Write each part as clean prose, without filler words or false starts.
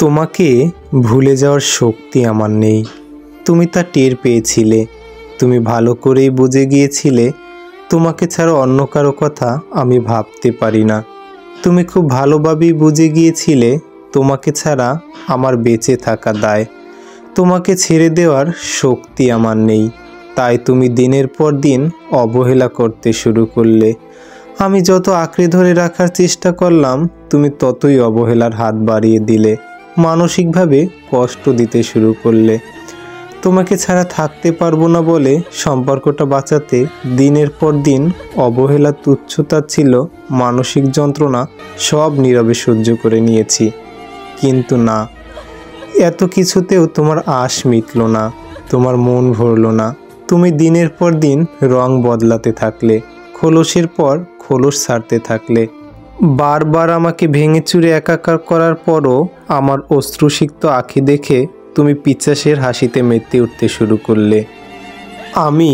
তোমাকে ভুলে যাওয়ার শক্তি আমার নেই। তুমি তা টের পেয়েছিলে। তুমি ভালো করেই বুঝে গিয়েছিলে তোমাকে ছাড়া অন্য কারো কথা আমি ভাবতে পারি না। তুমি খুব ভালোভাবেই বুঝে গিয়েছিলে তোমাকে ছাড়া আমার বেঁচে থাকা দায়। তোমাকে ছেড়ে দেওয়ার শক্তি আমার নেই। তাই তুমি দিনের পর দিন অবহেলা করতে শুরু করলে। আমি যত আঁকড়ে ধরে রাখার চেষ্টা করলাম তুমি ততই অবহেলার হাত বাড়িয়ে দিলে, মানসিকভাবে কষ্ট দিতে শুরু করলে। তোমাকে ছাড়া থাকতে পারবো না বলে সম্পর্কটা বাঁচাতে দিনের পর দিন অবহেলা, তুচ্ছতা ছিল, মানসিক যন্ত্রণা সব নীরবে সহ্য করে নিয়েছি। কিন্তু না, এত কিছুতেও তোমার আশ মিটল না, তোমার মন ভরল না। তুমি দিনের পর দিন রং বদলাতে থাকলে, খোলসের পর খোলস ছাড়তে থাকলে। বারবার আমাকে ভেঙে চুরে একাকার করার পরও আমার অশ্রুসিক্ত আঁখি দেখে তুমি পিচ্চাসের হাসিতে মেতে উঠতে শুরু করলে। আমি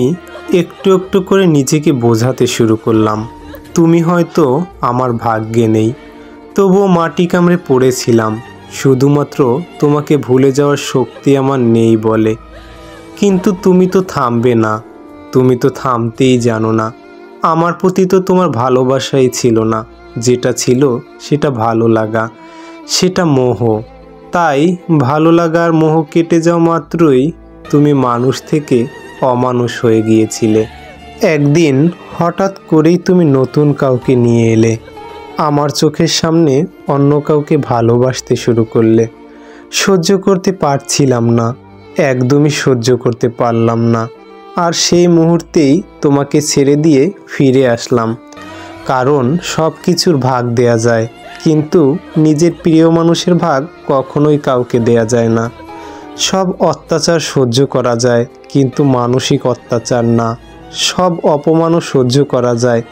একটু একটু করে নিজেকে বোঝাতে শুরু করলাম তুমি হয়তো আমার ভাগ্যে নেই। তবুও মাটি কামড়ে পড়েছিলাম, শুধুমাত্র তোমাকে ভুলে যাওয়ার শক্তি আমার নেই বলে। কিন্তু তুমি তো থামবে না, তুমি তো থামতেই জানো না। আমার প্রতি তো তোমার ভালোবাসাই ছিল না, যেটা ছিল সেটা ভালো লাগা, সেটা মোহ। তাই ভালো লাগা আর মোহ কেটে যাওয়া মাত্রই তুমি মানুষ থেকে অমানুষ হয়ে গিয়েছিলে। একদিন হঠাৎ করেই তুমি নতুন কাউকে নিয়ে এলে, আমার চোখের সামনে অন্য কাউকে ভালোবাসতে শুরু করলে। সহ্য করতে পারছিলাম না, একদমই সহ্য করতে পারলাম না। আর সেই মুহূর্তেই তোমাকে ছেড়ে দিয়ে ফিরে আসলাম। কারণ সব কিছুর ভাগ দেয়া যায়, কিন্তু নিজের প্রিয় মানুষের ভাগ কখনোই কাউকে দেয়া যায় না। সব অত্যাচার সহ্য করা যায়, কিন্তু মানসিক অত্যাচার না। সব অপমানও সহ্য করা যায়,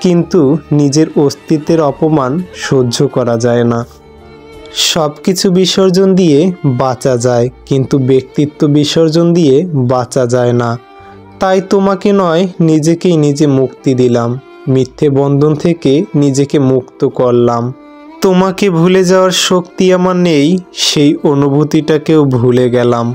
কিন্তু নিজের অস্তিত্বের অপমান সহ্য করা যায় না। সব কিছু বিসর্জন দিয়ে বাঁচা যায়, কিন্তু ব্যক্তিত্ব বিসর্জন দিয়ে বাঁচা যায় না। তাই তোমাকে নয়, নিজেকেই নিজে মুক্তি দিলাম। মিথ্যে বন্ধন থেকে নিজেকে মুক্ত করলাম। তোমাকে ভুলে যাওয়ার শক্তি আমার নেই, সেই অনুভূতিটাকেও ভুলে গেলাম।